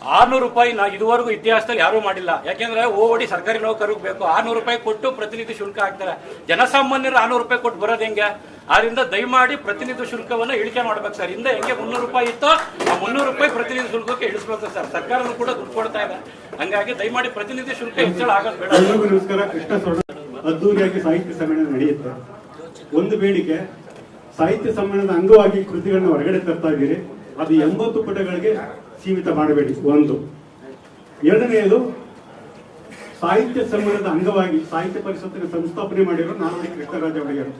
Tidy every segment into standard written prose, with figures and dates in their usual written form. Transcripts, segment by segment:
600 ರೂಪಾಯಿ ಇದುವರೆಗೂ ಇತಿಹಾಸದಲ್ಲಿ ಯಾರೂ ಮಾಡಿಲ್ಲ. ಯಾಕೆಂದ್ರೆ ಓಡಿ ಸರ್ಕಾರಿ ನೌಕರಿಗೆ ಬೇಕು 600 ರೂಪಾಯಿ ಕೊಟ್ಟು ಪ್ರತಿನಿಧಿ ಶುಲ್ಕ ಹಾಕ್ತಾರೆ. ಜನಸಾಮಾನ್ಯರು 600 ರೂಪಾಯಿ ಕೊಟ್ಟು ಬರೋದು ಹೆಂಗೆ? ಆದ್ರಿಂದ ದಯಮಾಡಿ ಪ್ರತಿನಿಧಿ ಶುಲ್ಕವನ್ನ ಇಳಿಕೆ ಮಾಡ್ಬೇಕು ಸರ್. ಹಿಂದೆ ಹೆಂಗೆ 300 ರೂಪಾಯಿ ಇತ್ತು ಆ 300 ರೂಪಾಯಿ ಪ್ರತಿನಿಧಿ ಶುಲ್ಕಕ್ಕೆ ಇಳಿಸ್ಬೇಕು ಸರ್. ಸರ್ಕಾರನೂ ಕೂಡ ದುಡ್ಡು ಕೊಡ್ತಾ ಇದೆ. ಹಂಗಾಗಿ ದಯಮಾಡಿ ಪ್ರತಿನಿಧಿ ಶುಲ್ಕ ಹೆಚ್ಚಳ ಆಗೋದು ಬೇಡ. ನಮಸ್ಕಾರ. ಕೃಷ್ಣ ಸೋಡ ಅದ್ದೂರಿಯಾಗಿ ಸಾಹಿತ್ಯ ಸಮ್ಮೇಳನ ನಡೆಯುತ್ತೆ. ಒಂದು ಬೇಡಿಕೆ, ಸಾಹಿತ್ಯ ಸಮ್ಮೇಳನದ ಅಂಗವಾಗಿ ಕೃತಿಗಳನ್ನ ಹೊರಗಡೆ ತರ್ತಾ ಇದ್ದೀರಿ, ಅದು 80 ಪುಟಗಳಿಗೆ ಸೀಮಿತ ಮಾಡಬೇಡಿ. ಒಂದು. ಎರಡನೆಯದು, ಸಾಹಿತ್ಯ ಸಮ್ಮೇಳನದ ಅಂಗವಾಗಿ ಸಾಹಿತ್ಯ ಪರಿಷತ್ತಿನ ಸಂಸ್ಥಾಪನೆ ಮಾಡಿರೋ ನಾಲ್ವಡಿ ಕೃಷ್ಣರಾಜ ಒಡೆಯರು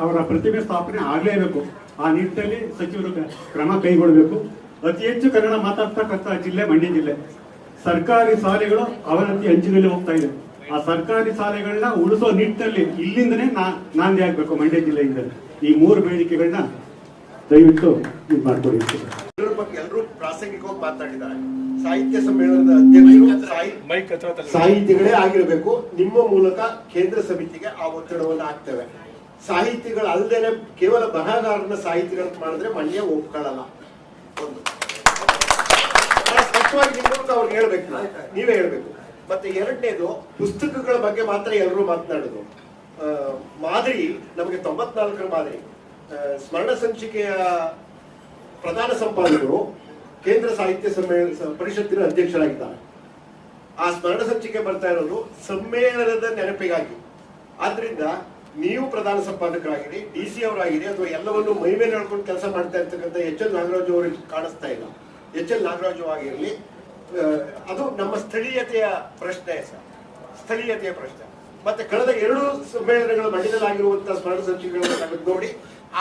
ಅವರ ಪ್ರತಿಮೆ ಸ್ಥಾಪನೆ ಆಗಲೇಬೇಕು. ಆ ನಿಟ್ಟಿನಲ್ಲಿ ಸಚಿವರು ಕ್ರಮ ಕೈಗೊಳ್ಳಬೇಕು. ಅತಿ ಹೆಚ್ಚು ಕನ್ನಡ ಮಾತಾಡ್ತಕ್ಕಂಥ ಜಿಲ್ಲೆ ಮಂಡ್ಯ ಜಿಲ್ಲೆ. ಸರ್ಕಾರಿ ಶಾಲೆಗಳು ಅವನತಿ ಅಂಚಿನಲ್ಲಿ ಹೋಗ್ತಾ ಇದೆ. ಆ ಸರ್ಕಾರಿ ಶಾಲೆಗಳನ್ನ ಉಳಿಸೋ ನಿಟ್ಟಿನಲ್ಲಿ ಇಲ್ಲಿಂದನೇ ನಾಂದಿ ಆಗ್ಬೇಕು ಮಂಡ್ಯ ಜಿಲ್ಲೆಯಿಂದ. ಈ 3 ಬೇಡಿಕೆಗಳನ್ನ ದಯವಿಟ್ಟು ಇದು ಮಾಡ್ಕೊಡಿ. ಇದ್ರ ಬಗ್ಗೆ ಎಲ್ಲರೂ ಪ್ರಾಸಂಗಿಕವಾಗಿ ಮಾತಾಡಿದ್ದಾರೆ. ಸಾಹಿತ್ಯ ಸಮ್ಮೇಳನದ ಅಧ್ಯಕ್ಷರು ಸಾಹಿತಿಗಳೇ ಆಗಿರಬೇಕು. ನಿಮ್ಮ ಮೂಲಕ ಕೇಂದ್ರ ಸಮಿತಿಗೆ ಆ ಒತ್ತಡವನ್ನು ಹಾಕ್ತೇವೆ. ಸಾಹಿತಿಗಳು ಅಲ್ಲದೇನೆ ಕೇವಲ ಬರಹಗಾರನ ಸಾಹಿತಿಗಳಂತ ಮಾಡಿದ್ರೆ ಮಂಡ್ಯ ಒಪ್ಕೊಳ್ಳಲ್ಲ. ಒಂದು ಸ್ಪಷ್ಟವಾಗಿ ನಿಮ್ಮ ಮೂಲಕ ಅವ್ರಿಗೆ ಹೇಳ್ಬೇಕು, ನೀವೇ ಹೇಳ್ಬೇಕು. ಮತ್ತೆ ಎರಡನೇದು, ಪುಸ್ತಕಗಳ ಬಗ್ಗೆ ಮಾತ್ರ ಎಲ್ಲರೂ ಮಾತನಾಡುದು. ಮಾದರಿ ನಮಗೆ 94ರ ಮಾದರಿ ಸ್ಮರಣ ಸಂಚಿಕೆಯ ಪ್ರಧಾನ ಸಂಪಾದಕರು ಕೇಂದ್ರ ಸಾಹಿತ್ಯ ಪರಿಷತ್ತಿನ ಅಧ್ಯಕ್ಷರಾಗಿದ್ದಾರೆ. ಆ ಸ್ಮರಣ ಸಂಚಿಕೆ ಬರ್ತಾ ಇರೋದು ಸಮ್ಮೇಳನದ ನೆನಪಿಗಾಗಿ. ಆದ್ರಿಂದ ನೀವು ಪ್ರಧಾನ ಸಂಪಾದಕರಾಗಿರಿ, DC ಅವರಾಗಿರಿ, ಅಥವಾ ಎಲ್ಲವನ್ನು ಮೈ ಮೇಲೆ ಹೇಳ್ಕೊಂಡು ಕೆಲಸ ಮಾಡ್ತಾ ಇರ್ತಕ್ಕಂಥ HL ನಾಗರಾಜು ಅವರಿಗೆ ಕಾಣಿಸ್ತಾ ಇಲ್ಲ. HL ನಾಗರಾಜು ಆಗಿರಲಿ, ಅದು ನಮ್ಮ ಸ್ಥಳೀಯತೆಯ ಪ್ರಶ್ನೆ ಸರ್, ಸ್ಥಳೀಯತೆಯ ಪ್ರಶ್ನೆ. ಮತ್ತೆ ಕಳೆದ 2 ಸಮ್ಮೇಳನಗಳ ಮಂಡ್ಯದಲ್ಲಾಗಿರುವಂತಹ ಸ್ಮರಣ ಸಂಚಿಕೆಗಳನ್ನು ನೋಡಿ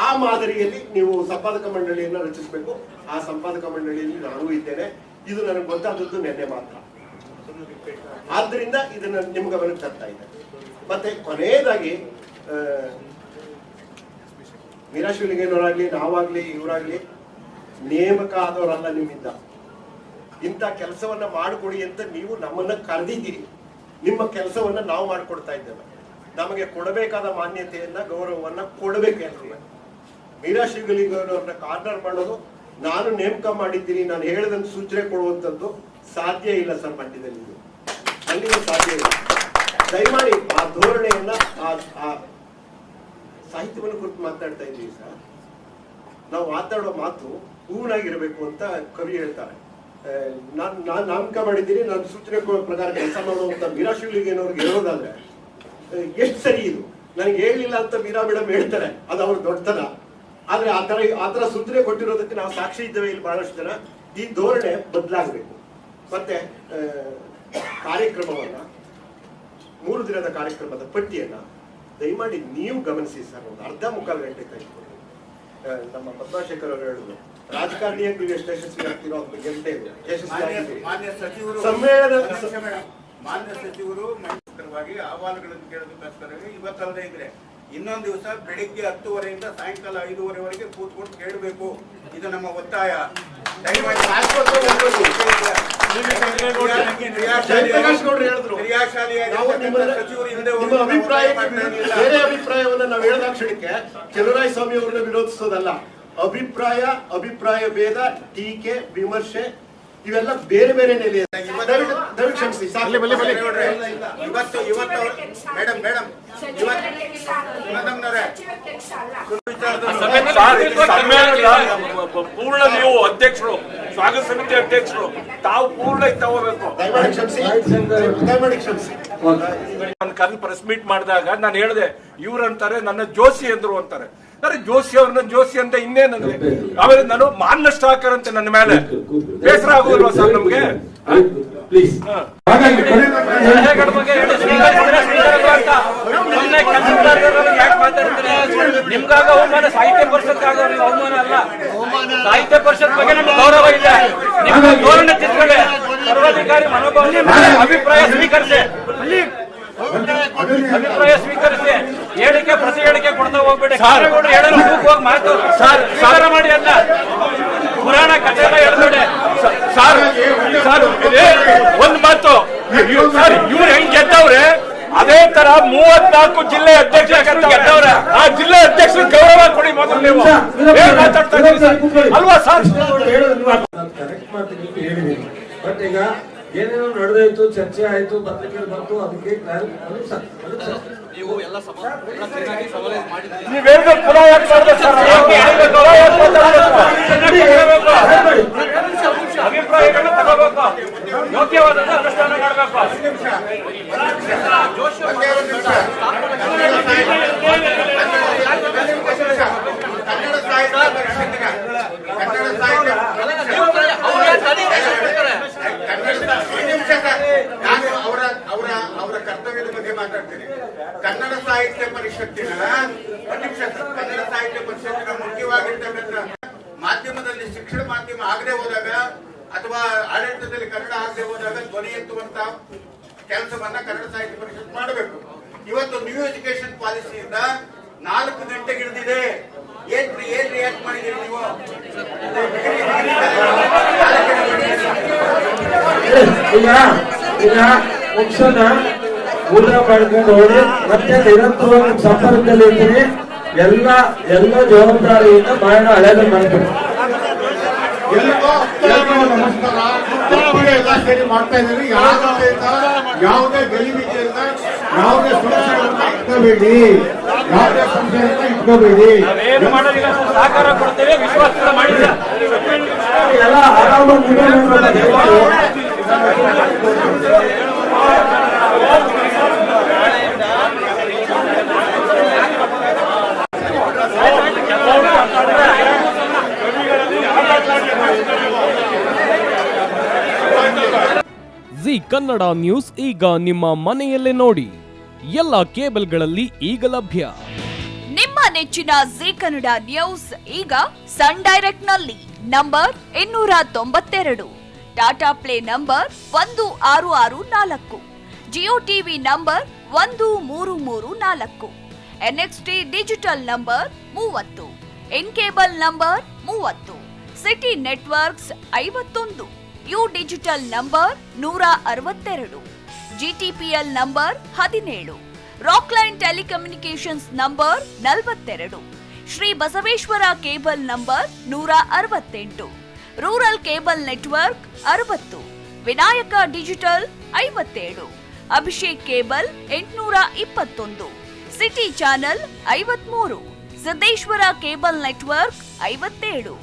ಆ ಮಾದರಿಯಲ್ಲಿ ನೀವು ಸಂಪಾದಕ ಮಂಡಳಿಯನ್ನ ರಚಿಸಬೇಕು. ಆ ಸಂಪಾದಕ ಮಂಡಳಿಯಲ್ಲಿ ನಾನು ಇದ್ದೇನೆ. ಇದು ನನಗೆ ಗೊತ್ತಾದದ್ದು ನಿನ್ನೆ ಮಾತ್ರ. ಆದ್ರಿಂದ ಇದನ್ನ ನಿಮ್ ಗಮನಕ್ಕೆ ತರ್ತಾ ಇದೆ. ಮತ್ತೆ ಕೊನೆಯದಾಗಿ ಮೀರಾಶಿವಲಿಂಗೇನವರಾಗ್ಲಿ, ನಾವಾಗ್ಲಿ, ಇವರಾಗ್ಲಿ ನೇಮಕ ಆದವರಲ್ಲ. ನಿಮ್ಮಿಂದ ಇಂಥ ಕೆಲಸವನ್ನ ಮಾಡಿಕೊಡಿ ಅಂತ ನೀವು ನಮ್ಮನ್ನ ಕರೆದಿದ್ದೀರಿ. ನಿಮ್ಮ ಕೆಲಸವನ್ನ ನಾವು ಮಾಡಿಕೊಡ್ತಾ ಇದ್ದೇವೆ. ನಮಗೆ ಕೊಡಬೇಕಾದ ಮಾನ್ಯತೆಯನ್ನ, ಗೌರವವನ್ನ ಕೊಡಬೇಕು ಎಲ್ರಿಗೂ. ಮೀರಾಶಿವಲಿಂಗೇನವ್ರನ್ನ ಕಾರ್ನರ್ ಮಾಡೋದು, ನಾನು ನೇಮಕ ಮಾಡಿದ್ದೀನಿ, ನಾನು ಹೇಳಿದಂತ ಸೂಚನೆ ಕೊಡುವಂಥದ್ದು ಸಾಧ್ಯ ಇಲ್ಲ ಸರ್. ಮಂಡ್ಯದಲ್ಲಿ ಅಲ್ಲಿಗೆ ಸಾಧ್ಯ ಇಲ್ಲ. ದಯಮಾಡಿ ಆ ಧೋರಣೆಯನ್ನ, ಆ ಸಾಹಿತ್ಯವನ್ನು ಕುರಿತು ಮಾತನಾಡ್ತಾ ಇದ್ದೀವಿ ಸರ್. ನಾವು ಮಾತಾಡೋ ಮಾತು ಹೂನಾಗಿರ್ಬೇಕು ಅಂತ ಕವಿ ಹೇಳ್ತಾರೆ. ನಾನು ನೇಮಕ ಮಾಡಿದ್ದೀನಿ, ನಾನು ಸೂಚನೆ ಪ್ರಕಾರ ಕೆಲಸ ಮಾಡುವಂತ ಮೀರಾಶಿವಲಿಂಗೇನವ್ರಿಗೆ ಹೇಳೋದಾದ್ರೆ ಎಷ್ಟು ಸರಿ ಇದು. ನನಗೆ ಹೇಳಿಲ್ಲ ಅಂತ ಮೀರಾ ಮೇಡಮ್ ಹೇಳ್ತಾರೆ, ಅದು ಅವ್ರ ದೊಡ್ಡತನ. ಆದ್ರೆ ಆ ತರ ಸೂಚನೆ ಕೊಟ್ಟಿರೋದಕ್ಕೆ ನಾವು ಸಾಕ್ಷಿ ಇದ್ದೇವೆ ಇಲ್ಲಿ ಬಹಳಷ್ಟು ಜನ. ಈ ಧೋರಣೆ ಬದಲಾಗಬೇಕು. ಮತ್ತೆ ಕಾರ್ಯಕ್ರಮವನ್ನ, 3 ದಿನದ ಕಾರ್ಯಕ್ರಮದ ಪಟ್ಟಿಯನ್ನ ದಯಮಾಡಿ ನೀವು ಗಮನಿಸಿ ಸರ್. ಒಂದು ಅರ್ಧ ಮುಕ್ಕಾಲು ಗಂಟೆ ತೆಗೆದುಕೊಂಡು ನಮ್ಮ ಪದ್ಮಾಶೇಖರ್ ಅವರು ಹೇಳುದು, ರಾಜಕಾರಣಿಯಾಗಿ ನೀವು ಎಷ್ಟು ಯಶಸ್ವಿ ಆಗ್ತೀರೋ ಅದ್ರ ಗಂಟೆ ಸಮ್ಮೇಳನ. ಮಾನ್ಯ ಸಚಿವರು ಮೈಸೂರವಾಗಿ ಅಹವಾಲುಗಳನ್ನು ಕೇಳೋದಕ್ಕೋಸ್ಕರ ಇವತ್ತಲ್ಲದೆ ಇದ್ರೆ ಇನ್ನೊಂದು ದಿವಸ ಬೆಳಿಗ್ಗೆ 10:30ಯಿಂದ ಸಾಯಂಕಾಲ 5:30ವರೆಗೆ ಕೂತ್ಕೊಂಡು ಕೇಳಬೇಕು. ಇದು ನಮ್ಮ ಒತ್ತಾಯ. ಅಭಿಪ್ರಾಯವನ್ನ ನಾವು ಹೇಳಿದ ಕ್ಷಣಕ್ಕೆ ಚಲುವರಾಯ ಸ್ವಾಮಿ ಅವರನ್ನ ವಿರೋಧಿಸೋದಲ್ಲ. ಅಭಿಪ್ರಾಯ ಭೇದ, ಟೀಕೆ, ವಿಮರ್ಶೆ ಇವೆಲ್ಲ ಬೇರೆ ಬೇರೆ ನೆಲೆ. ದಯವಿಟ್ಟು ಕ್ಷಮಿಸಿ. ಪೂರ್ಣ ನೀವು ಅಧ್ಯಕ್ಷರು, ಸ್ವಾಗತ ಸಮಿತಿ ಅಧ್ಯಕ್ಷರು, ತಾವು ಪೂರ್ಣ ತಗೋಬೇಕು. ದಯಮಾಡಿ ಕ್ಷಮಿಸಿ. ನಾನು ಕರೆದು ಪ್ರೆಸ್ ಮೀಟ್ ಮಾಡಿದಾಗ ನಾನು ಹೇಳಿದೆ, ಇವ್ರಂತಾರೆ ನನ್ನ ಜೋಶಿ ಅಂದ್ರು ಅಂತಾರೆ. ಜೋಶಿ ಅವ್ರನ್ನ ಜೋಶಿ ಅಂತ ಇನ್ನೇನಂದ್ರೆ, ಆಮೇಲೆ ನಾನು ಮಾನ್ಯ ಸ್ಟಾಕರ್ ಅಂತ ನನ್ನ ಮೇಲೆ ಬೇಸರ ಆಗುದಿಲ್ವಾ ಸರ್ ನಮ್ಗೆ? ನಿಮ್ಗಾಗ ಅವಮಾನ, ಸಾಹಿತ್ಯ ಪರಿಷತ್ ಆಗ ಅವಮಾನ ಅಲ್ಲ. ಸಾಹಿತ್ಯ ಪರಿಷತ್ ಬಗ್ಗೆ ನಮ್ಗೆ ಗೌರವ ಇದೆ. ನಿಮ್ಮ ಧೋರಣೆ ತಿಳ್ಕೊಳ್ಳಿ. ಸರ್ವಾಧಿಕಾರಿ ಮನೋಭಾವನೆ ಅಭಿಪ್ರಾಯ ಸ್ವೀಕರಿಸಿ, ಹೇಳಿಕೆ ಪ್ರತಿ ಹೇಳಿಕೆ ಕೊಡ್ತಾ ಹೋಗ್ಬೇಡಿ. ಹೇಳಲು ಹೋಗಿ ಮಾತು ಸಾರ ಮಾಡಿ ಅಲ್ಲ, ಪುರಾಣ ಕಥೆ ಎಲ್ಲ ಹೇಳ್ಬೇಡಿ ಸರ್. ಒಂದ್ ಮಾತು, ಸರ್ ಇವ್ರು ಹೆಂಗ್ ಗೆದ್ದವ್ರೆ ಅದೇ ಅದೇ ತರ 34 ಜಿಲ್ಲೆ ಅಧ್ಯಕ್ಷರು ಗೆದ್ದವ್ರೆ. ಆ ಜಿಲ್ಲೆ ಅಧ್ಯಕ್ಷರು ಗೌರವ ಕೊಡಿ ಮೊದಲು. ನೀವು ಏನ್ ಮಾತಾಡ್ತಾ ಇದ್ದೀರಿ ಅಲ್ವಾ ಸರ್? ಕರೆಕ್ಟ್ ಮಾಡ್ತೀನಿ ಅಂತ ಹೇಳಿದೀನಿ. ಬಟ್ ಈಗ ಏನೇನೋ ನಡೆದಾಯ್ತು, ಚರ್ಚೆ ಆಯ್ತು, ಪತ್ರಿಕೆ ಬಂತು, ಅದಕ್ಕೆ ನೀವ್ ಹೇಳಿದ್ರೆ ಪುನಃ ಯಾಕೆ ಮಾಡ್ಬೇಕು ಸರ್? ಅಭಿಪ್ರಾಯಗಳನ್ನ ತಗೋಬೇಕು, ಯೋಗ್ಯವಾದದ್ದು ಅನುಷ್ಠಾನ ಮಾಡಬೇಕು. ಕನ್ನಡ ಸಾಹಿತ್ಯ ಪರಿಷತ್ತಿನ ನಾನು ಅವರ ಕರ್ತವ್ಯದ ಬಗ್ಗೆ ಮಾತಾಡ್ತೀನಿ. ಕನ್ನಡ ಸಾಹಿತ್ಯ ಪರಿಷತ್ತಿನ ಕನ್ನಡ ಸಾಹಿತ್ಯ ಪರಿಷತ್ತಿನ ಮುಖ್ಯವಾಗಿರ್ತಕ್ಕಂಥ ಮಾಧ್ಯಮದಲ್ಲಿ ಶಿಕ್ಷಣ ಮಾಧ್ಯಮ ಆಗದೆ ಹೋದಾಗ ಅಥವಾ ಆಡಳಿತದಲ್ಲಿ ಕನ್ನಡ ಆಗದೆ ಹೋದಾಗ ಧ್ವನಿ ಎತ್ತುವಂತ ಕೆಲಸವನ್ನ ಕನ್ನಡ ಸಾಹಿತ್ಯ ಪರಿಷತ್ ಮಾಡಬೇಕು. ಇವತ್ತು ನ್ಯೂ ಎಜುಕೇಶನ್ ಪಾಲಿಸಿಯಿಂದ 4 ಗಂಟೆಗೆ ಹಿಡಿದಿದೆ. ಏನ್ ರಿಯಾಕ್ಟ್ ಮಾಡಿದೀರಿ ನೀವು? ಈಗ ಮುಗಿಸೋಣ, ಊಟ ಮಾಡ್ಕೊಂಡು ಹೋಗಿ ಮತ್ತೆ ನಿರಂತರವಾಗಿ ಸಂಪರ್ಕದಲ್ಲಿ ಇರ್ತೀನಿ. ಎಲ್ಲ ಜವಾಬ್ದಾರಿಯಿಂದ ಮಾಡೋಣ, ಹಳೆದ ಮಾಡ್ಬೇಕು. ನಮಸ್ಕಾರ. ಎಲ್ಲ ಸೇರಿ ಮಾಡ್ತಾ ಇದ್ದೀವಿ. ಯಾವುದೇ ಗಲಿಬಿಲಿಯಿಂದ ಯಾವುದೇ ಸಂಶಯಗಳನ್ನ ಇಟ್ಕೋಬೇಡಿ, ಯಾವುದೇ ಸಂಶಯಗಳನ್ನ ಇಟ್ಕೋಬೇಡಿ. ನಾವೇನು ಮಾಡೋದಿಲ್ಲ ಸರ್, ಸಹಕಾರ ಕೊಡ್ತೇವೆ, ವಿಶ್ವಾಸ ಮಾಡಿಲ್ಲ. ಎಲ್ಲ ಆರಾಮಾಗಿ ಜಿ ಕನ್ನಡ ನ್ಯೂಸ್ ಈಗ ನಿಮ್ಮ ಮನೆಯಲ್ಲೇ ನೋಡಿ. ಎಲ್ಲ ಕೇಬಲ್ಗಳಲ್ಲಿ ಈಗ ಲಭ್ಯ. ನಿಮ್ಮ ನೆಚ್ಚಿನ ಜಿ ಕನ್ನಡ ನ್ಯೂಸ್ ಈಗ ಸನ್ ಡೈರೆಕ್ಟ್ ನಲ್ಲಿ number 292, Tata play number 1664, Jio TV number 1334, NXT digital number 30, in cable number 30, city networks 51, U digital number 162, GTPL number 17, Rockline telecommunications number 42, Shri Basaveshwara cable number 168, rural cable network 60, Vinayaka digital 57, Abhishek cable 821, city channel 53, Siddeshwara cable network 57,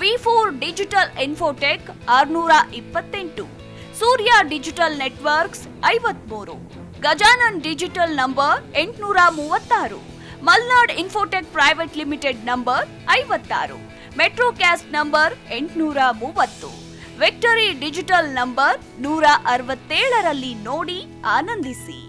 ವಿ4 digital infotech 628, Surya digital networks 53, Gajanan digital number 836, Malnad infotech private limited number 56, metrocast number 830, victory digital number 167ರಲ್ಲಿ ನೋಡಿ ಆನಂದಿಸಿ.